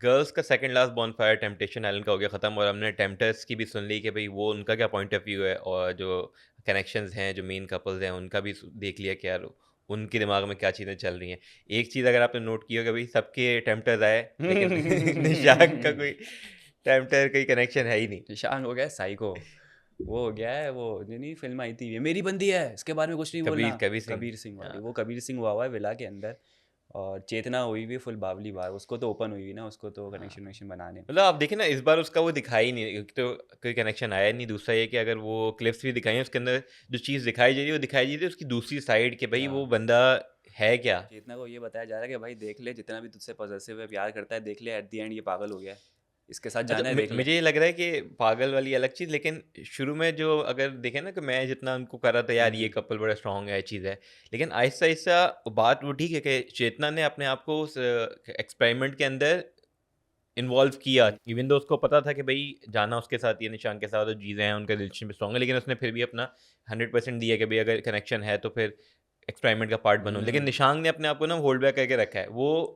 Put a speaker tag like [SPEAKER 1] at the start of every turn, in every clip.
[SPEAKER 1] Girls का second last bonfire temptation island का हो गया ख़त्म और हमने टेम्पटर्स की भी सुन ली कि भाई वो उनका क्या पॉइंट ऑफ व्यू है और जो कनेक्शंस हैं जो मेन कपल्स हैं उनका भी देख लिया कि यार उनके दिमाग में क्या चीज़ें चल रही हैं। एक चीज़ अगर आपने नोट की हो कि भाई सबके टेम्पटर्स आए लेकिन निशांक का कोई टेम्पटर कोई कनेक्शन है ही नहीं।
[SPEAKER 2] निशांग हो गया साइको। वो हो गया है, वो जो नहीं फिल्म आई थी ये मेरी बंदी है, इसके बारे में कुछ नहीं बोलना।
[SPEAKER 1] कबीर कबीर सिंह।
[SPEAKER 2] कबीर सिंह वाली,
[SPEAKER 1] हाँ।
[SPEAKER 2] वो कबीर सिंह हुआ है विला के अंदर। और चेतना हुई भी फुल बावली बार, उसको तो ओपन हुई हुई ना, उसको तो
[SPEAKER 1] हाँ।
[SPEAKER 2] कनेक्शन वनेक्शन बनाने।
[SPEAKER 1] मतलब आप देखें ना इस बार उसका वो दिखाई ही नहीं, एक तो कोई कनेक्शन आया नहीं, दूसरा ये कि अगर वो क्लिप्स भी दिखाई हैं उसके अंदर जो चीज़ दिखाई जा रही है वो दिखाई जा रही है उसकी दूसरी साइड कि भाई वो
[SPEAKER 2] हाँ,
[SPEAKER 1] बंदा है क्या।
[SPEAKER 2] चेतना को ये बताया जा रहा है कि भाई देख ले, जितना भी तुझसे पॉजेसिव है, प्यार करता है, देख ले एट द एंड ये पागल हो गया है, इसके साथ
[SPEAKER 1] अच्छा
[SPEAKER 2] जाना है, देख ले।
[SPEAKER 1] मुझे ये लग रहा है कि पागल वाली अलग चीज़, लेकिन शुरू में जो अगर देखें ना कि मैं जितना उनको कर रहा था यार ये
[SPEAKER 2] हम्म।
[SPEAKER 1] कपल बड़ा स्ट्रांग है चीज़ है, लेकिन आहिस्ता आहिस्ता बात वो ठीक है कि चेतना ने अपने आप को उस एक्सपेरिमेंट के अंदर इन्वॉल्व किया, इवन दो उसको पता था कि भाई जाना उसके साथ ही है, निशान के साथ जो चीज़ें हैं उनका रिलेशनशिप स्ट्रांग है, लेकिन उसने फिर भी अपना 100% दिया कि भाई अगर कनेक्शन है तो फिर एक्सपेरिमेंट का पार्ट बनो। लेकिन निशांग ने अपने आप को ना होल्ड बैक करके रखा है।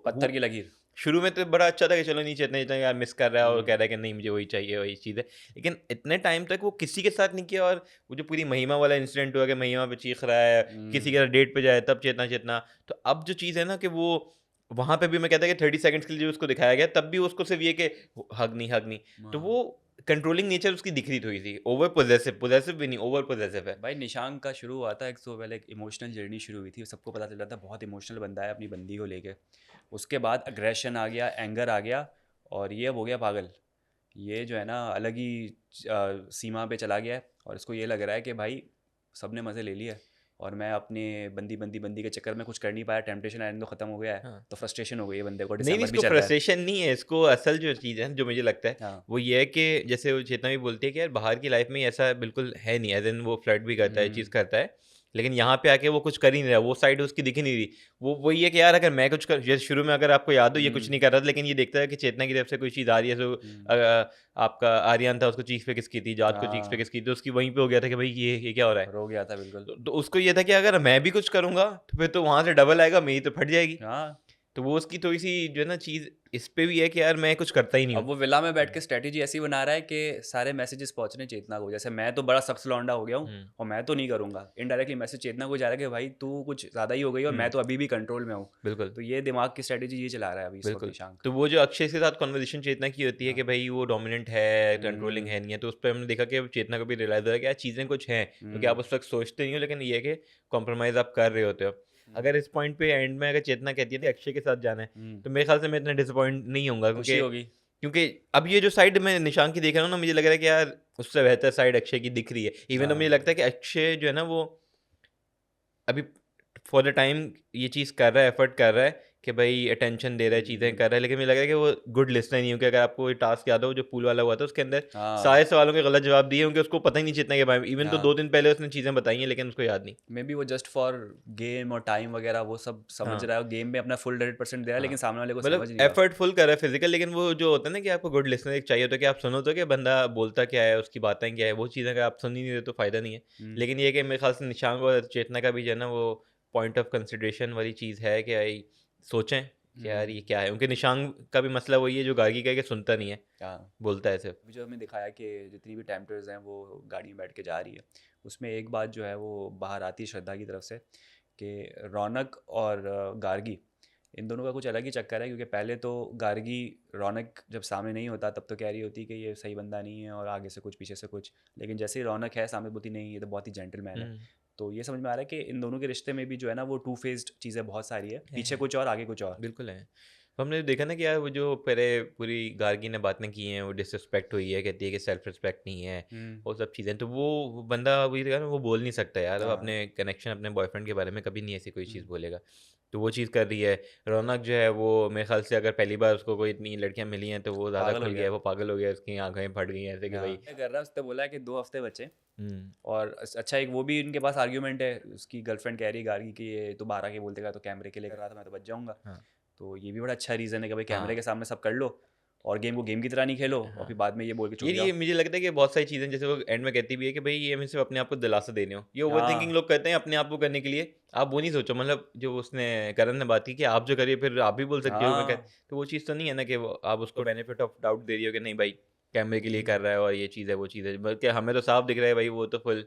[SPEAKER 2] पत्थर की लकीर।
[SPEAKER 1] शुरू में तो बड़ा अच्छा था कि चलो नहीं चेतना इतना यार मिस कर रहा है और कह
[SPEAKER 2] हम्म।
[SPEAKER 1] रहा है कि नहीं मुझे वही चाहिए वही चीज़ है। लेकिन इतने टाइम तक वो किसी के साथ नहीं किया, और वो जो पूरी महिमा वाला इंसिडेंट हुआ कि महिमा पे चीख रहा है, किसी के साथ डेट पे जाए तब चेतना चेतना। तो अब जो चीज़ है ना कि वो वहाँ पे भी मैं कहता कि 30 सेकंड्स के लिए जो उसको दिखाया गया तब भी उसको सिर्फ़ ये कि हग नहीं। तो
[SPEAKER 2] हाँ।
[SPEAKER 1] वो कंट्रोलिंग नेचर उसकी दिख रही थोड़ी-सी, ओवर पॉसेसिव पॉसेसिव भी नहीं, ओवर पॉसेसिव है।
[SPEAKER 2] भाई निशांक का शुरू हुआ था, एक तो पहले एक इमोशनल जर्नी शुरू हुई थी, सबको पता चल रहा था बहुत इमोशनल बंदा है अपनी बंदी को लेके। उसके बाद अग्रेशन आ गया, एंगर आ गया, और ये अब हो गया पागल। ये जो है ना अलग ही सीमा पे चला गया है, और इसको ये लग रहा है कि भाई सबने मज़े ले लिए, और मैं अपने बंदी बंदी बंदी के चक्कर में कुछ कर नहीं पाया, टेम्पटेशन आइलैंड तो ख़त्म हो गया है,
[SPEAKER 1] हाँ।
[SPEAKER 2] तो फ्रस्ट्रेशन हो गई है बंदे को,
[SPEAKER 1] नहीं,
[SPEAKER 2] दिसंबर भी
[SPEAKER 1] इसको
[SPEAKER 2] चल रहा है।
[SPEAKER 1] फ्रस्ट्रेशन नहीं है, इसको असल जो चीज़ है, जो मुझे लगता है,
[SPEAKER 2] हाँ।
[SPEAKER 1] वो ये है कि जैसे वो चेतना भी बोलती है कि यार बाहर की लाइफ़ में ऐसा बिल्कुल है नहीं, एज़ इन वो फ्लर्ट भी करता है, चीज़
[SPEAKER 2] हम्म।
[SPEAKER 1] करता है, लेकिन यहाँ पे आके वो कुछ कर ही नहीं रहा, वो साइड उसकी दिख ही नहीं रही। वो वही है कि यार अगर मैं कुछ कर जैसे शुरू में अगर आपको याद हो ये कुछ
[SPEAKER 2] हम्म।
[SPEAKER 1] नहीं कर रहा था, लेकिन ये देखता है कि चेतना की तरफ से कोई चीज़ आ रही है, तो
[SPEAKER 2] हम्म।
[SPEAKER 1] आपका आर्यन था उसको चीज़ पे किसकी थी, जात को चीज़ पे
[SPEAKER 2] हाँ,
[SPEAKER 1] किसकी थी, तो उसकी वहीं पे हो गया था कि भाई ये क्या हो रहा है?
[SPEAKER 2] रो गया था बिल्कुल।
[SPEAKER 1] तो उसको ये था कि अगर मैं भी कुछ करूँगा, तो फिर तो वहाँ से डबल आएगा, मेरी तो फट जाएगी।
[SPEAKER 2] हाँ।
[SPEAKER 1] तो वो उसकी थोड़ी-सी जो है ना चीज़ इस पे भी है कि यार मैं कुछ करता ही नहीं
[SPEAKER 2] अब
[SPEAKER 1] हूँ।
[SPEAKER 2] वो विला में बैठ के स्ट्रेटेजी ऐसी बना रहा है कि सारे मैसेजेस पहुंच रहे हैं चेतना को, जैसे मैं तो बड़ा सख्त लौंडा हो गया हूँ
[SPEAKER 1] हुँ,
[SPEAKER 2] और मैं तो नहीं करूंगा, इनडायरेक्टली मैसेज चेतना को जा रहा है कि भाई तू कुछ ज़्यादा ही हो गई और मैं
[SPEAKER 1] हुँ,
[SPEAKER 2] तो अभी भी कंट्रोल में हूँ।
[SPEAKER 1] बिल्कुल,
[SPEAKER 2] तो ये दिमाग की स्ट्रेटेजी ये चला रहा है अभी इस वक्त
[SPEAKER 1] बिल्कुल।
[SPEAKER 2] निशांक।
[SPEAKER 1] तो वो जो अक्षय के साथ कन्वर्सेशन चेतना की होती है
[SPEAKER 2] हाँ।
[SPEAKER 1] कि भई वो डोमिनेंट है, कंट्रोलिंग
[SPEAKER 2] हम्म।
[SPEAKER 1] है, नहीं है, तो उस पे हमने देखा कि चेतना को भी रियलाइज़ हुआ कि यार चीज़ें कुछ हैं, क्योंकि आप
[SPEAKER 2] हम्म।
[SPEAKER 1] उस वक़्त सोचते नहीं हो, लेकिन ये है कि कॉम्प्रोमाइज़ आप कर रहे होते हो। अगर इस पॉइंट पे एंड में अगर चेतना कहती है कि अक्षय के साथ जाना है,
[SPEAKER 2] हम्म।
[SPEAKER 1] तो मेरे ख़्याल से मैं इतना डिसअपॉइंट नहीं होऊँगा,
[SPEAKER 2] खुशी
[SPEAKER 1] क्योंकि
[SPEAKER 2] होगी।
[SPEAKER 1] क्योंकि अब ये जो साइड मैं निशांक की देख रहा हूँ ना, मुझे लग रहा है कि यार उससे बेहतर साइड अक्षय की दिख रही है। इवन तो मुझे
[SPEAKER 2] हाँ।
[SPEAKER 1] लगता है कि अक्षय जो है ना वो अभी फॉर द टाइम ये चीज़ कर रहा है, एफर्ट कर रहा है कि भाई अटेंशन दे रहा है, चीज़ें कर रहा है, लेकिन मुझे लग रहा है कि वो गुड लिसनर नहीं है, क्योंकि अगर आपको ये टास्क याद हो जो पूल वाला हुआ था उसके अंदर
[SPEAKER 2] हाँ।
[SPEAKER 1] सारे सवालों के गलत जवाब दिए, क्योंकि उसको पता ही नहीं चेतना के बारे में। इवन तो
[SPEAKER 2] हाँ।
[SPEAKER 1] 2 दिन पहले उसने चीज़ें बताई हैं लेकिन उसको याद नहीं।
[SPEAKER 2] मे बी वो जस्ट फॉर गेम और टाइम वगैरह वो सब समझ
[SPEAKER 1] हाँ,
[SPEAKER 2] रहा है, गेम में अपना फुल 100% दे रहा है, लेकिन
[SPEAKER 1] हाँ।
[SPEAKER 2] सामने वाले को
[SPEAKER 1] मतलब
[SPEAKER 2] समझ नहीं रहा।
[SPEAKER 1] एफर्टफुल कर रहा है फिज़िकल, लेकिन वो जो होता है ना कि आपको गुड लिसनर एक चाहिए होता है कि आप सुनो तो कि बंदा बोलता क्या है, उसकी बातें क्या है, वो चीज़ें अगर आप सुन ही नहीं रहे तो फ़ायदा नहीं है।
[SPEAKER 2] हम्म।
[SPEAKER 1] लेकिन ये है कि मेरे ख़्याल से निशांक और चेतना का भी जो है ना वो पॉइंट ऑफ कंसिडरेशन वाली चीज़ है कि भाई सोचें कि यार
[SPEAKER 2] हम्म।
[SPEAKER 1] ये क्या है? उनके निशांक का भी मसला वही है जो गार्गी का है कि सुनता नहीं है,
[SPEAKER 2] हाँ।
[SPEAKER 1] बोलता है सिर्फ़।
[SPEAKER 2] अभी जो हमें दिखाया कि जितनी भी टेम्पटर्स हैं वो गाड़ी में बैठ के जा रही है, उसमें एक बात जो है वो बाहर आती है श्रद्धा की तरफ से, कि रौनक और गार्गी, इन दोनों का कुछ अलग ही चक्कर है, क्योंकि पहले तो गार्गी, रौनक जब सामने नहीं होता तब तो कह रही होती कि ये सही बंदा नहीं है और आगे से कुछ पीछे से कुछ, लेकिन जैसे ही रौनक है सामने बोलती नहीं ये तो बहुत ही जेंटलमैन है।
[SPEAKER 1] हुँ,
[SPEAKER 2] तो ये समझ में आ रहा है कि इन दोनों के रिश्ते में भी जो है ना वो टू फेस्ड चीज़ें बहुत सारी है, पीछे
[SPEAKER 1] है।
[SPEAKER 2] कुछ और आगे कुछ और।
[SPEAKER 1] बिल्कुल है। तो हमने देखा ना कि यार वो जो पहले पूरी गार्गी ने बातें की हैं, वो डिसरिस्पेक्ट हुई है, कहती है कि सेल्फ रिस्पेक्ट नहीं है,
[SPEAKER 2] हम्म।
[SPEAKER 1] वो सब चीज़ें। तो वो बंदा वही था ना, वो बोल नहीं सकता यार, वो
[SPEAKER 2] हाँ।
[SPEAKER 1] अपने कनेक्शन, अपने बॉयफ्रेंड के बारे में कभी नहीं ऐसी कोई चीज़
[SPEAKER 2] हम्म।
[SPEAKER 1] बोलेगा। तो वो चीज़ कर रही है। रौनक जो है वो मेरे ख़्याल से अगर पहली बार उसको कोई इतनी लड़कियाँ मिली हैं तो वो ज़्यादा
[SPEAKER 2] पागल हो
[SPEAKER 1] खुल गया
[SPEAKER 2] गया।
[SPEAKER 1] है, वो पागल हो गया, उसकी आँखें फट गई हैं ऐसे कि
[SPEAKER 2] हाँ,
[SPEAKER 1] भाई।
[SPEAKER 2] क्या कर रहा है, उसने बोला है कि 2 हफ्ते बचे,
[SPEAKER 1] हुँ,
[SPEAKER 2] और अच्छा एक वो भी इनके पास आर्ग्यूमेंट है, उसकी गर्लफ्रेंड कह रही है गार्गी कि ये तो 12 के बोलते का तो कैमरे के लिए कर रहा था, मैं तो बच जाऊंगा।
[SPEAKER 1] हाँ,
[SPEAKER 2] तो ये भी बड़ा अच्छा रीज़न है कि भाई कैमरे
[SPEAKER 1] हाँ।
[SPEAKER 2] के सामने सब कर लो, और गेम को गेम की तरह नहीं खेलो और
[SPEAKER 1] हाँ।
[SPEAKER 2] फिर बाद में ये बोल के छूट
[SPEAKER 1] ये
[SPEAKER 2] जाओ।
[SPEAKER 1] मुझे लगता है कि बहुत सारी चीज़ें जैसे वो एंड में कहती भी है कि भाई ये मैं सिर्फ अपने आप को दिलासा दे रही हूँ। ये ओवर थिंकिंग
[SPEAKER 2] हाँ
[SPEAKER 1] लोग करते हैं अपने आप को करने के लिए। आप वो नहीं सोचो, मतलब जो उसने करण ने बात की कि आप जो करिए फिर आप भी बोल सकते हो मैं
[SPEAKER 2] हाँ
[SPEAKER 1] तो वो चीज़ तो नहीं है ना कि वो आप उसको बेनिफिट ऑफ डाउट दे रही हो कि नहीं भाई कैमरे के लिए
[SPEAKER 2] हम्म,
[SPEAKER 1] कर रहा है और ये चीज़ है वो चीज़ है। बल्कि हमें तो साफ दिख रहा है भाई वो तो फुल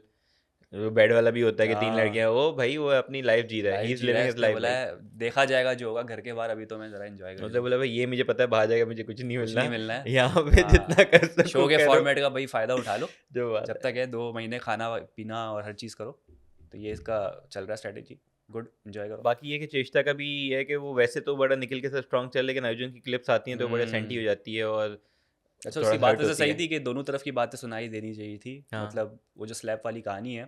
[SPEAKER 1] वो बेड वाला भी होता है कि 3
[SPEAKER 2] हाँ
[SPEAKER 1] लड़कियाँ वो भाई वो अपनी लाइफ़ जी रहा है। ही
[SPEAKER 2] लाइफ
[SPEAKER 1] इज़
[SPEAKER 2] जी रहा है,
[SPEAKER 1] लिविंग हिज़
[SPEAKER 2] उसने
[SPEAKER 1] लाइफ़
[SPEAKER 2] बोला
[SPEAKER 1] भाई।
[SPEAKER 2] है देखा जाएगा जो होगा, घर के बाहर अभी तो मैं जरा एंजॉय कर
[SPEAKER 1] उसने
[SPEAKER 2] लूँ,
[SPEAKER 1] बोला भाई ये मुझे पता है बाहर जाएगा मुझे कुछ नहीं
[SPEAKER 2] कुछ
[SPEAKER 1] मिलना।
[SPEAKER 2] नहीं मिलना है।
[SPEAKER 1] यहाँ पे जितना
[SPEAKER 2] हाँ
[SPEAKER 1] कर
[SPEAKER 2] शो
[SPEAKER 1] सको
[SPEAKER 2] के
[SPEAKER 1] करो।
[SPEAKER 2] फॉर्मेट का भाई फ़ायदा उठा लो,
[SPEAKER 1] जो बात
[SPEAKER 2] जब
[SPEAKER 1] है।
[SPEAKER 2] तक है 2 महीने खाना पीना और हर चीज़ करो, तो ये इसका चल रहा है स्ट्रेटेजी, गुड एंजॉय करो।
[SPEAKER 1] बाकी ये कि चेष्टा का भी ये है कि वो वैसे तो बड़ा निखिल के साथ स्ट्रॉन्ग चल लेकिन अर्जुन की क्लिप्स आती हैं तो बड़े सेंटी हो
[SPEAKER 2] हम्म
[SPEAKER 1] जाती है और
[SPEAKER 2] अच्छा
[SPEAKER 1] थोड़ा
[SPEAKER 2] उसकी
[SPEAKER 1] सा
[SPEAKER 2] बात
[SPEAKER 1] हर्ट
[SPEAKER 2] वैसे
[SPEAKER 1] होती
[SPEAKER 2] सही
[SPEAKER 1] है।
[SPEAKER 2] थी कि दोनों तरफ की बातें सुनाई देनी चाहिए थी,
[SPEAKER 1] हाँ।
[SPEAKER 2] मतलब वो जो स्लैप वाली कहानी है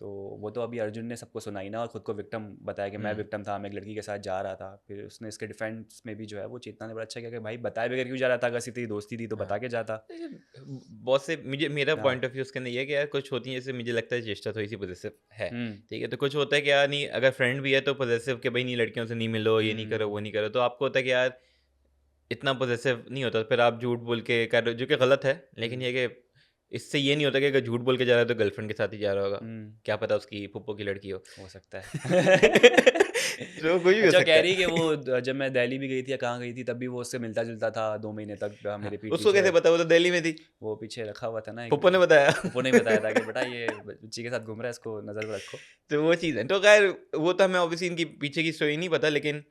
[SPEAKER 2] तो वो तो अभी अर्जुन ने सबको सुनाई ना, और खुद को विक्टिम बताया कि मैं
[SPEAKER 1] हुँ।
[SPEAKER 2] विक्टिम था, मैं एक लड़की के साथ जा रहा था। फिर उसने इसके डिफेंस में भी जो है वो चेतना ने बड़ा अच्छा किया कि भाई बताए बगैर क्यों जा रहा था, अगर तेरी दोस्ती थी तो
[SPEAKER 1] हाँ।
[SPEAKER 2] बता के जाता।
[SPEAKER 1] लेकिन बहुत से मुझे मेरा
[SPEAKER 2] हाँ
[SPEAKER 1] पॉइंट ऑफ व्यू उसके अंदर ये है कि यार कुछ होती हैं जैसे मुझे लगता है चेष्टा थोड़ी-सी पॉसेसिव है।
[SPEAKER 2] हम्म
[SPEAKER 1] ठीक है? तो कुछ होता है कि यार नहीं अगर फ्रेंड भी है तो पॉसेसिव कि भाई नहीं लड़कियों से नहीं मिलो, ये नहीं करो,
[SPEAKER 2] हम्म
[SPEAKER 1] वो नहीं करो। तो आपको होता है कि यार इतना पॉसेसिव नहीं होता, फिर आप झूठ बोल के कर रहे हो जो कि गलत है। लेकिन
[SPEAKER 2] हम्म
[SPEAKER 1] ये है कि इससे ये नहीं होता कि अगर झूठ बोल के जा रहा है तो गर्लफ्रेंड के साथ ही जा रहा होगा।
[SPEAKER 2] हम्म,
[SPEAKER 1] क्या पता उसकी फूफो की लड़की हो।
[SPEAKER 2] हो सकता है।
[SPEAKER 1] तो कुछ भी हो
[SPEAKER 2] अच्छा
[SPEAKER 1] सकता
[SPEAKER 2] कह रही कि
[SPEAKER 1] है।
[SPEAKER 2] वो जब मैं दिल्ली भी गई थी या कहाँ गई थी तब भी वो उससे मिलता जुलता था 2 महीने तक,
[SPEAKER 1] हाँ,
[SPEAKER 2] मेरे पीठ
[SPEAKER 1] उसको
[SPEAKER 2] पीछे
[SPEAKER 1] कैसे पता वो तो दिल्ली में थी?
[SPEAKER 2] वो पीछे रखा हुआ था ना एक।
[SPEAKER 1] फूफो ने बताया।
[SPEAKER 2] फूफो ने बताया था कि बेटा ये बच्ची के साथ घूम रहा है, इसको नजर में रखो।
[SPEAKER 1] तो वो चीज़ है। तो ख़ैर वो तो हमें ऑब्वियसली इनकी पीछे की स्टोरी नहीं पता लेकिन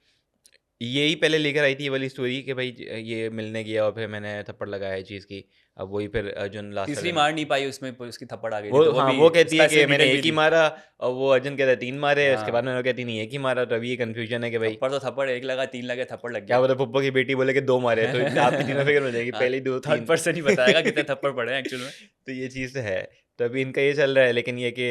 [SPEAKER 1] यही पहले लेकर आई थी ये वाली स्टोरी कि भाई ये मिलने गया और फिर मैंने थप्पड़ लगाया इस चीज़ की। अब वही फिर अर्जुन लास्ट
[SPEAKER 2] तीसरी
[SPEAKER 1] वाले में
[SPEAKER 2] मार नहीं पाई उसमें, उसकी थप्पड़ आ गई थी,
[SPEAKER 1] वो
[SPEAKER 2] तो वो
[SPEAKER 1] हाँ,
[SPEAKER 2] भी
[SPEAKER 1] वो कहती है कि
[SPEAKER 2] स्पेसिफिक
[SPEAKER 1] मैंने
[SPEAKER 2] डिटेल भी
[SPEAKER 1] एक ही
[SPEAKER 2] दी।
[SPEAKER 1] मारा और वो अर्जुन कहता है 3 मारे, उसके बाद
[SPEAKER 2] हाँ
[SPEAKER 1] में वो कहती नहीं एक ही मारा, तो अभी ये कन्फ्यूजन है कि भाई
[SPEAKER 2] थप्पड़ तो थप्पड़, एक लगा 3 लगे, थप्पड़ लग
[SPEAKER 1] क्या
[SPEAKER 2] गया।
[SPEAKER 1] पता फूफो की बेटी बोले कि 2 मारे तो आपकी तीनों फिगर हो जाएगी,
[SPEAKER 2] हाँ
[SPEAKER 1] पहले 2
[SPEAKER 2] थर्ड
[SPEAKER 1] 3।
[SPEAKER 2] पर्सन ही बताएगा कितने थप्पड़ पड़े हैं एक्चुअल में।
[SPEAKER 1] तो ये चीज़ तो है। तो अभी इनका ये चल रहा है लेकिन ये कि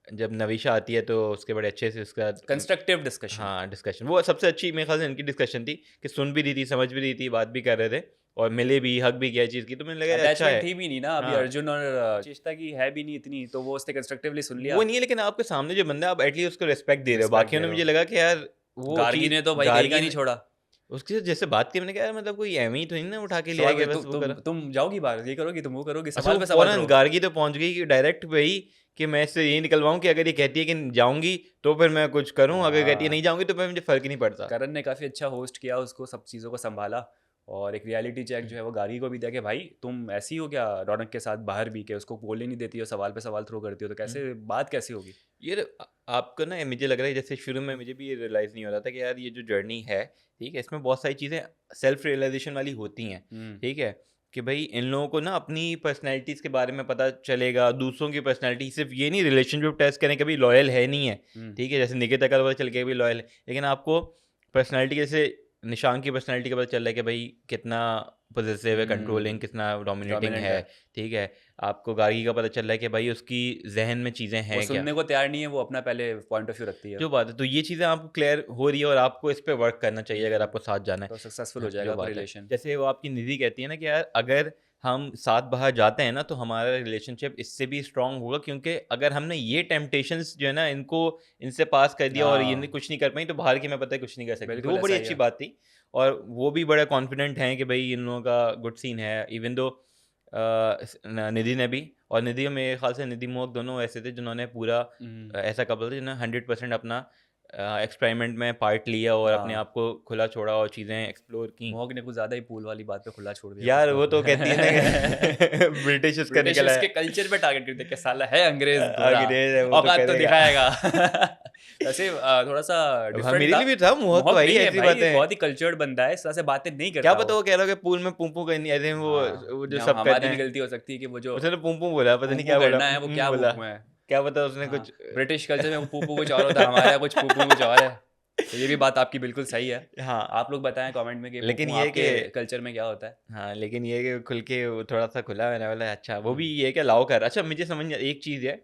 [SPEAKER 1] जब नवीशा आती है तो उसके बड़े अच्छे से उसका
[SPEAKER 2] कंस्ट्रक्टिव डिस्कशन।
[SPEAKER 1] हाँ, डिस्कशन वो सबसे अच्छी मेरे ख़्याल से इनकी डिस्कशन थी कि सुन भी रही थी, समझ भी रही थी, बात भी कर रहे थे और मिले भी, हग भी किया चीज़ की, तो मुझे लगा ये अच्छा
[SPEAKER 2] अटैचमेंट
[SPEAKER 1] है।
[SPEAKER 2] थी भी नहीं ना अभी,
[SPEAKER 1] हाँ,
[SPEAKER 2] अर्जुन और चेष्टा की है भी नहीं इतनी, तो वो उसने कंस्ट्रक्टिवली सुन लिया।
[SPEAKER 1] वो नहीं है लेकिन आपके सामने जो बंदा है आप एटलीस्ट उसको रिस्पेक्ट दे रहे हो।
[SPEAKER 2] रिस्पेक्ट
[SPEAKER 1] बाकियों
[SPEAKER 2] दे
[SPEAKER 1] ने
[SPEAKER 2] रहे
[SPEAKER 1] मुझे
[SPEAKER 2] हो।
[SPEAKER 1] लगा कि यार वो
[SPEAKER 2] गार्गी
[SPEAKER 1] चीज़
[SPEAKER 2] ने तो भाई कहीं का
[SPEAKER 1] गार्गी
[SPEAKER 2] नहीं
[SPEAKER 1] ने
[SPEAKER 2] छोड़ा।
[SPEAKER 1] उसके साथ जैसे बात की मैंने कहा यार मतलब कोई एमी ही तो नहीं ना उठा के ले आ
[SPEAKER 2] सवाल
[SPEAKER 1] गया
[SPEAKER 2] पे
[SPEAKER 1] बस वो करा।
[SPEAKER 2] तुम जाओगी बाहर, ये करोगी, तुम वो करोगी,
[SPEAKER 1] अच्छा
[SPEAKER 2] सवाल
[SPEAKER 1] वो
[SPEAKER 2] पे सवाल
[SPEAKER 1] फ़ौरन
[SPEAKER 2] थ्रो।
[SPEAKER 1] गार्गी तो पहुँच गई कि डायरेक्ट वही कि मैं इससे यही निकलवाऊँ कि अगर ये कहती है कि जाऊँगी तो फिर मैं कुछ करूँ, अगर कहती है नहीं
[SPEAKER 2] हाँ
[SPEAKER 1] जाऊँगी तो फिर मुझे फ़र्क ही नहीं पड़ता।
[SPEAKER 2] करण ने काफ़ी अच्छा होस्ट किया उसको, सब चीज़ों को संभाला, और एक रियलिटी चेक जो है वो गार्गी को भी दिया कि भाई तुम ऐसी हो क्या रौनक के साथ बाहर भी, के उसको बोलने नहीं देती हो, सवाल पे सवाल थ्रो करती हो, तो
[SPEAKER 1] हुँ।
[SPEAKER 2] कैसे बात कैसे होगी।
[SPEAKER 1] ये आपको ना मुझे लग रहा है जैसे शुरू में मुझे भी ये रियलाइज़ नहीं हो रहा था कि यार ये जो जर्नी है, ठीक है? इसमें बहुत सारी चीज़ें सेल्फ रियलाइज़ेशन वाली होती हैं,
[SPEAKER 2] हम्म
[SPEAKER 1] ठीक है? कि भई इन लोगों को ना अपनी पर्सनैलिटीज़ के बारे में पता चलेगा, दूसरों की पर्सनैलिटी सिर्फ़ ये नहीं रिलेशनशिप टेस्ट करें कभी लॉयल है नहीं है,
[SPEAKER 2] हम्म
[SPEAKER 1] ठीक है? जैसे निकिता का पता चल गया भी लॉयल है, लेकिन आपको पर्सनैलिटी जैसे निशांक की पर्सनैलिटी का पता चल रहा है कि भई कितना पॉसेसिव है, कंट्रोलिंग, कितना डोमिनेटिंग
[SPEAKER 2] डोमिनेंट
[SPEAKER 1] है,
[SPEAKER 2] है।
[SPEAKER 1] ठीक है? आपको गार्गी का पता चल रहा है कि भाई उसकी ज़हन में चीज़ें
[SPEAKER 2] वो
[SPEAKER 1] हैं क्या।
[SPEAKER 2] सुनने को तैयार नहीं है, वो अपना पहले पॉइंट ऑफ व्यू रखती है,
[SPEAKER 1] जो बात है, तो ये चीज़ें आपको क्लियर हो रही है और आपको इस पे वर्क करना चाहिए अगर आपको साथ जाना है।
[SPEAKER 2] तो सक्सेसफुल हो
[SPEAKER 1] हाँ,
[SPEAKER 2] जाएगा
[SPEAKER 1] जो
[SPEAKER 2] आपका
[SPEAKER 1] बात है।
[SPEAKER 2] रिलेशन।
[SPEAKER 1] जैसे वो आपकी निधि कहती है ना कि यार अगर हम साथ बाहर जाते हैं ना तो हमारा रिलेशनशिप इससे भी स्ट्रॉन्ग होगा क्योंकि अगर हमने ये टेम्पटेशंस जो है ना इनको इनसे पास कर दिया और ये
[SPEAKER 2] हाँ
[SPEAKER 1] कुछ नहीं कर पाई तो बाहर की मैं पता है कुछ नहीं कर सकती। तो
[SPEAKER 2] बिल्कुल
[SPEAKER 1] वो
[SPEAKER 2] ऐसा
[SPEAKER 1] बड़ी
[SPEAKER 2] ही
[SPEAKER 1] अच्छी
[SPEAKER 2] है।
[SPEAKER 1] बात थी और वो भी बड़ा कॉन्फिडेंट हैं कि भाई इन लोगों का गुड सीन है इवन दो निधि ने भी और निधि मेरे ख्याल से निधि मोहक दोनों ऐसे थे जिन्होंने पूरा ऐसा कपल था जिन्होंने 100% अपना एक्सपेरिमेंट में पार्ट लिया और अपने
[SPEAKER 2] हाँ
[SPEAKER 1] आप को खुला छोड़ा और चीज़ें एक्सप्लोर की।
[SPEAKER 2] मोहग ने कुछ ज़्यादा ही पूल वाली बात पे खुला छोड़ दिया खुद
[SPEAKER 1] यार
[SPEAKER 2] को।
[SPEAKER 1] वो तो कहती है ना कि ब्रिटिश उसका
[SPEAKER 2] ब्रिटिश
[SPEAKER 1] निकला
[SPEAKER 2] उसके
[SPEAKER 1] है।
[SPEAKER 2] कल्चर पे टारगेट करते कि साला है अंग्रेज गोरा,
[SPEAKER 1] अंग्रेज है वो तो
[SPEAKER 2] औकात तो
[SPEAKER 1] करेगा।
[SPEAKER 2] दिखाएगा। वैसे थोड़ा सा
[SPEAKER 1] हाँ,
[SPEAKER 2] डिफरेंट
[SPEAKER 1] मेरे
[SPEAKER 2] था।
[SPEAKER 1] लिए भी था मोहक
[SPEAKER 2] मोहक
[SPEAKER 1] भाई
[SPEAKER 2] नहीं है
[SPEAKER 1] ऐसी
[SPEAKER 2] भाई,
[SPEAKER 1] बातें।
[SPEAKER 2] बहुत ही कल्चर्ड बंदा है, इस तरह से बातें नहीं
[SPEAKER 1] क्या
[SPEAKER 2] करता
[SPEAKER 1] पता
[SPEAKER 2] वो।
[SPEAKER 1] वो कह रहा है कि पूल में पुम्पू करनी आई थिंक
[SPEAKER 2] हाँ
[SPEAKER 1] वो जो
[SPEAKER 2] या
[SPEAKER 1] सब करते
[SPEAKER 2] हमारी भी
[SPEAKER 1] हैं।
[SPEAKER 2] गलती हो सकती है कि वो जो
[SPEAKER 1] उसने तो पुम्पू बोला पता नहीं
[SPEAKER 2] पूपू
[SPEAKER 1] क्या बोला
[SPEAKER 2] करना है वो क्या
[SPEAKER 1] बोला।
[SPEAKER 2] वो है।
[SPEAKER 1] क्या पता उसने
[SPEAKER 2] हाँ
[SPEAKER 1] कुछ
[SPEAKER 2] ब्रिटिश कल्चर में वो पूपू कुछ और होता है, हमारे यहाँ कुछ पूपू कुछ और है। तो ये भी बात आपकी बिल्कुल सही है।
[SPEAKER 1] हाँ
[SPEAKER 2] आप लोग बताएं कमेंट में कि
[SPEAKER 1] लेकिन
[SPEAKER 2] पूपू
[SPEAKER 1] ये
[SPEAKER 2] आपके
[SPEAKER 1] कि
[SPEAKER 2] कल्चर में क्या होता है।
[SPEAKER 1] हाँ लेकिन ये कि खुल के वो थोड़ा सा खुला मैंने बोला अच्छा वो भी
[SPEAKER 2] हम्म,
[SPEAKER 1] ये कि लाओ कर अच्छा मुझे समझ नहीं एक चीज़ है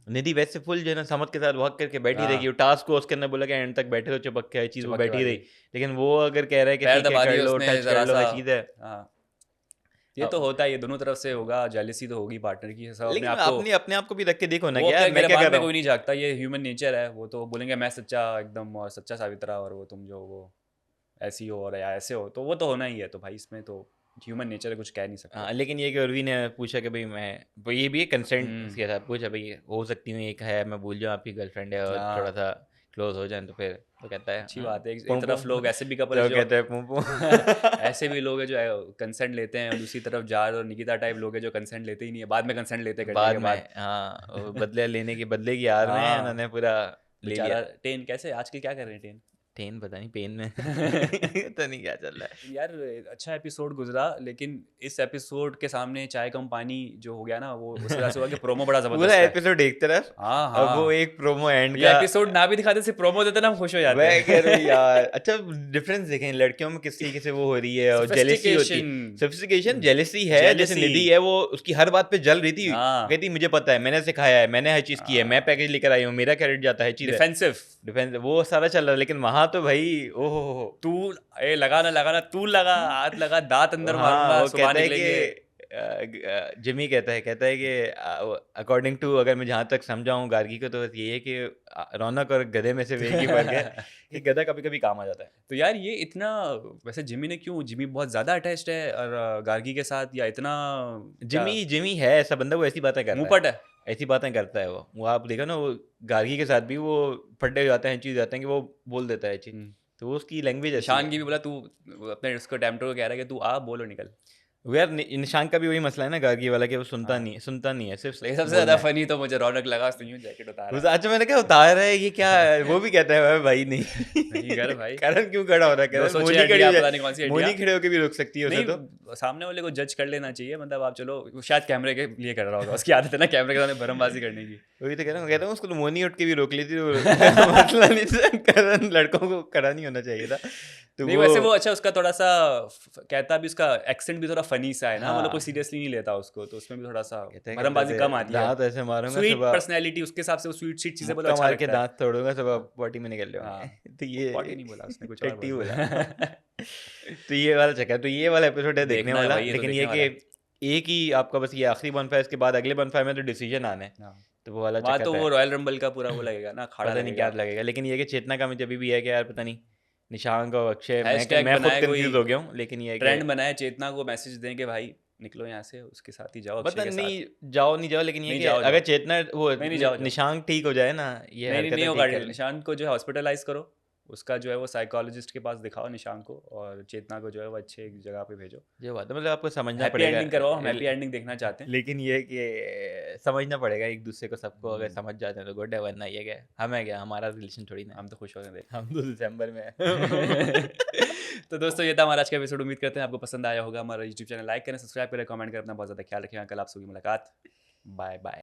[SPEAKER 1] निधि वैसे फुल जो है ना समझ के साथ वॉक करके बैठी रहेगी वो
[SPEAKER 2] हाँ
[SPEAKER 1] टास्क को उसके अंदर बोला कि एंड तक बैठे तो चिपक के हर चीज़ वो
[SPEAKER 2] चिपक के
[SPEAKER 1] बैठी रही
[SPEAKER 2] वाली
[SPEAKER 1] लेकिन वो अगर कह रहा है कि
[SPEAKER 2] पैर
[SPEAKER 1] ठीक है
[SPEAKER 2] दबा
[SPEAKER 1] कर
[SPEAKER 2] दिए
[SPEAKER 1] लो
[SPEAKER 2] उसने
[SPEAKER 1] टच कर
[SPEAKER 2] जरा
[SPEAKER 1] लो
[SPEAKER 2] सा।
[SPEAKER 1] हर चीज़ है
[SPEAKER 2] हाँ ये तो होता है, ये दोनों तरफ से होगा, जेलिसी तो होगी पार्टनर की, सब अपने
[SPEAKER 1] लेकिन
[SPEAKER 2] आप को।
[SPEAKER 1] अपने अपने आप को भी रख के देखो ना
[SPEAKER 2] वो
[SPEAKER 1] कि
[SPEAKER 2] अपने
[SPEAKER 1] यार मैं क्या
[SPEAKER 2] गिरबान
[SPEAKER 1] कर
[SPEAKER 2] में
[SPEAKER 1] रहा हूँ
[SPEAKER 2] कोई नहीं झांकता, ये ह्यूमन नेचर है, वो तो बोलेंगे मैं सच्चा एकदम और सच्चा साबित रहा और वो तुम जो वो ऐसी हो और या ऐसे हो, तो वो तो होना ही है। तो भाई इसमें तो ह्यूमन नेचर है, कुछ कह नहीं सकते।
[SPEAKER 1] हाँ, लेकिन ये कि उर्वी ने पूछा कि भाई मैं वो ये भी कंसेंट
[SPEAKER 2] हम्म।
[SPEAKER 1] के साथ पूछा भाई हो सकती हूँ एक है मैं भूल जाऊँ आपकी गर्लफ्रेंड है और थोड़ा
[SPEAKER 2] हाँ,
[SPEAKER 1] सा क्लोज हो जाए तो फिर तो कहता है
[SPEAKER 2] अच्छी बात है। एक
[SPEAKER 1] पुं
[SPEAKER 2] तरफ
[SPEAKER 1] पुं
[SPEAKER 2] लोग ऐसे भी कपल
[SPEAKER 1] तो
[SPEAKER 2] जो
[SPEAKER 1] कहता है पुं पुं
[SPEAKER 2] ऐसे भी लोग हैं जो कंसेंट लेते हैं, और दूसरी तरफ जार और निकिता टाइप लोग हैं जो कंसेंट लेते ही नहीं है, बाद में कंसेंट लेते करने
[SPEAKER 1] बाद
[SPEAKER 2] के
[SPEAKER 1] में
[SPEAKER 2] बाद।
[SPEAKER 1] हाँ वो बदले लेने की बदले की यार में
[SPEAKER 2] हाँ,
[SPEAKER 1] उन्होंने पूरा ले लिया
[SPEAKER 2] बेचारा टेन कैसे आजकल क्या कर रहे हैं टेन।
[SPEAKER 1] टेन पता नहीं पेन में पता नहीं क्या चल रहा है
[SPEAKER 2] यार अच्छा एपिसोड गुजरा, लेकिन इस एपिसोड के सामने चाय कम पानी जो हो गया ना, वो उस वजह से हुआ कि प्रोमो बड़ा
[SPEAKER 1] पूरा
[SPEAKER 2] जबरदस्त है।
[SPEAKER 1] एपिसोड एक तरफ
[SPEAKER 2] हाँ
[SPEAKER 1] अब वो
[SPEAKER 2] हाँ,
[SPEAKER 1] एक प्रोमो एंड
[SPEAKER 2] ये
[SPEAKER 1] का
[SPEAKER 2] एपिसोड ना भी दिखाते, सिर्फ प्रोमो देते ना, हम खुश हो जाते
[SPEAKER 1] मैं कह रहा हूँ
[SPEAKER 2] हैं।
[SPEAKER 1] यार अच्छा डिफरेंस देखें लड़कियों में किस तरीके से वो हो रही है और जेलेसी होती है
[SPEAKER 2] Sophistication,
[SPEAKER 1] सोफिस्टिकेशन जेलेसी है जैसे
[SPEAKER 2] jealousy,
[SPEAKER 1] निधि है वो उसकी हर बात पे जल रही थी
[SPEAKER 2] हाँ
[SPEAKER 1] कहती मुझे पता है मैंने सिखाया है मैंने हर चीज की है मैं पैकेज लेकर आई हूँ मेरा क्रेडिट जाता है चीज है
[SPEAKER 2] डिफेंसिव।
[SPEAKER 1] डिफेंस वो सारा चल रहा है लेकिन वहां तो भाई ओहो हो
[SPEAKER 2] तू ए लगाना लगाना, तू लगा, हाथ लगा, दांत अंदर
[SPEAKER 1] हाँ
[SPEAKER 2] मारूंगा,
[SPEAKER 1] वो
[SPEAKER 2] सुबह
[SPEAKER 1] कहता है
[SPEAKER 2] निकलेंगे।
[SPEAKER 1] कि जिमी कहता है कि अकॉर्डिंग टू अगर मैं जहाँ तक समझा हूँ गार्गी को तो ये है कि रौनक और गधे में से एक ही फर्क है कि गधा कभी कभी काम आ जाता है
[SPEAKER 2] तो यार ये इतना, वैसे जिमी ने क्यों, जिमी बहुत ज्यादा अटैच्ड है और गार्गी के साथ, या इतना क्या
[SPEAKER 1] जिमी है ऐसा बंदा वो ऐसी बातें करता है
[SPEAKER 2] मुंहपट है।
[SPEAKER 1] ऐसी बातें करता है वो आप देखो ना वो गार्गी के साथ भी वो फड्डे हो जाते हैं चीज जाते हैं कि वो बोल देता है चीज
[SPEAKER 2] हम्म।
[SPEAKER 1] तो वो उसकी लैंग्वेज ऐसी
[SPEAKER 2] निशान
[SPEAKER 1] है
[SPEAKER 2] की भी बोला, तू अपने उसको टैमटो को कह रहा है कि तू आ, बोलो निकल।
[SPEAKER 1] वो यार निशांक का भी वही मसला है ना गार्गी वाला कि वो
[SPEAKER 2] हाँ,
[SPEAKER 1] सुनता नहीं है सिर्फ
[SPEAKER 2] लेकिन सबसे
[SPEAKER 1] बोलना
[SPEAKER 2] ज्यादा
[SPEAKER 1] है
[SPEAKER 2] फनी तो मुझे रौनक लगा, उसने यूं जैकेट उतारा।
[SPEAKER 1] अच्छा मैंने कहा उतार है ये क्या है वो भी कहता है भाई नहीं
[SPEAKER 2] नहीं कर भाई,
[SPEAKER 1] करण क्यों खड़ा हो रहा है
[SPEAKER 2] जो
[SPEAKER 1] करण
[SPEAKER 2] सोचे
[SPEAKER 1] मोनी खड़ी
[SPEAKER 2] हड्डियां
[SPEAKER 1] हो
[SPEAKER 2] पता नहीं कौन सी
[SPEAKER 1] जाए मोनी
[SPEAKER 2] हड्डियां।
[SPEAKER 1] खड़े होकर भी रोक सकती है उसे तो
[SPEAKER 2] नहीं, सामने वाले को जज कर लेना चाहिए, मतलब आप चलो, वो शायद कैमरे के लिए कर रहा होगा, उसकी आदत है ना कैमरे के सामने भरमबाजी करने की।
[SPEAKER 1] वही तो कहता हूँ उसको तो मोनी उठ के भी रोक लेती तो मसला नहीं था करण लड़कों को खड़ा नहीं होना चाहिए था तो
[SPEAKER 2] नहीं वैसे वो अच्छा, उसका थोड़ा सा कहता भी, उसका एक्सेंट भी थोड़ा फनी सा है ना, मतलब कोई
[SPEAKER 1] हाँ
[SPEAKER 2] सीरियसली नहीं लेता उसको, तो उसमें भी थोड़ा सा
[SPEAKER 1] कहते हैं
[SPEAKER 2] भरमबाजी कम आती है।
[SPEAKER 1] दांत ऐसे मारूंगा
[SPEAKER 2] स्वीट
[SPEAKER 1] सुबह
[SPEAKER 2] पर्सनैलिटी, उसके हिसाब से वो स्वीट स्वीट चीजें बोलो,
[SPEAKER 1] मुक्का
[SPEAKER 2] अच्छा
[SPEAKER 1] मार के
[SPEAKER 2] लगता है।
[SPEAKER 1] दांत तोड़ूंगा सुबह
[SPEAKER 2] हाँ
[SPEAKER 1] पॉटी में निकल
[SPEAKER 2] हाँ,
[SPEAKER 1] जाऊंगे तो ये
[SPEAKER 2] पॉटी नहीं बोला उसने, कुछ और
[SPEAKER 1] टट्टी
[SPEAKER 2] बोला।
[SPEAKER 1] बोला तो ये वाला चक्कर तो ये वाला एपिसोड है देखने
[SPEAKER 2] देखना है
[SPEAKER 1] वाला
[SPEAKER 2] भाई, ये तो
[SPEAKER 1] लेकिन
[SPEAKER 2] देखने
[SPEAKER 1] ये
[SPEAKER 2] वाला है।
[SPEAKER 1] कि एक ही आपका बस ये आखिरी बनफायर इसके बाद अगले बनफायर में तो डिसीजन आना है
[SPEAKER 2] हाँ,
[SPEAKER 1] तो वो वाला
[SPEAKER 2] वहाँ तो
[SPEAKER 1] चक्कर
[SPEAKER 2] वो
[SPEAKER 1] है
[SPEAKER 2] रॉयल रंबल का पूरा वो लगेगा ना, खाड़ा
[SPEAKER 1] पता नहीं क्या
[SPEAKER 2] लगेगा।
[SPEAKER 1] लगेगा लेकिन ये कि चेतना का मुझे अभी भी है कि यार पता नहीं निशांक और अक्षय
[SPEAKER 2] हैशटैग
[SPEAKER 1] मैं खुद
[SPEAKER 2] बनाए, कोई
[SPEAKER 1] कंफ्यूज हो गया हूँ लेकिन ये है
[SPEAKER 2] ट्रेंड
[SPEAKER 1] कि
[SPEAKER 2] बनाए, चेतना को मैसेज दें कि भाई निकलो यहाँ से, उसके साथ ही जाओ,
[SPEAKER 1] पता
[SPEAKER 2] अक्षय के साथ।
[SPEAKER 1] नहीं जाओ नहीं जाओ लेकिन ये
[SPEAKER 2] नहीं
[SPEAKER 1] कि
[SPEAKER 2] जाओ
[SPEAKER 1] अगर
[SPEAKER 2] जाओ,
[SPEAKER 1] चेतना वो
[SPEAKER 2] नहीं नहीं जाओ जाओ,
[SPEAKER 1] निशांक ठीक हो जाए ना ये
[SPEAKER 2] नहीं नहीं नहीं
[SPEAKER 1] हरकतें
[SPEAKER 2] होगा।
[SPEAKER 1] ठीक कर ले
[SPEAKER 2] निशांत को जो है हॉस्पिटलाइज करो, उसका जो है वो साइकोलॉजिस्ट के पास दिखाओ निशांत को, और चेतना को जो है वो अच्छे एक जगह पे भेजो।
[SPEAKER 1] जो बात है मतलब आपको समझना
[SPEAKER 2] हैप्पी
[SPEAKER 1] पड़ेगा
[SPEAKER 2] एंडिंग करवाओ, हम हैप्पी एंडिंग देखना चाहते हैं।
[SPEAKER 1] लेकिन ये है कि समझना पड़ेगा एक दूसरे को सबको अगर
[SPEAKER 2] हम्म,
[SPEAKER 1] समझ जाते हैं तो गुड है वरना ये क्या हमें क्या हमारा रिलेशन थोड़ी ना है।
[SPEAKER 2] हम तो खुश हो गए देख।
[SPEAKER 1] हम तो दिसंबर में हैं।
[SPEAKER 2] तो दोस्तों ये था हमारा आज का एपिसोड, उम्मीद करते हैं आपको पसंद आया होगा। हमारा यूट्यूब चैनल लाइक करें, सब्सक्राइब करें, कमेंट करें, अपना बहुत ज़्यादा ख्याल रखें। कल आपसे होगी मुलाकात, बाय बाय।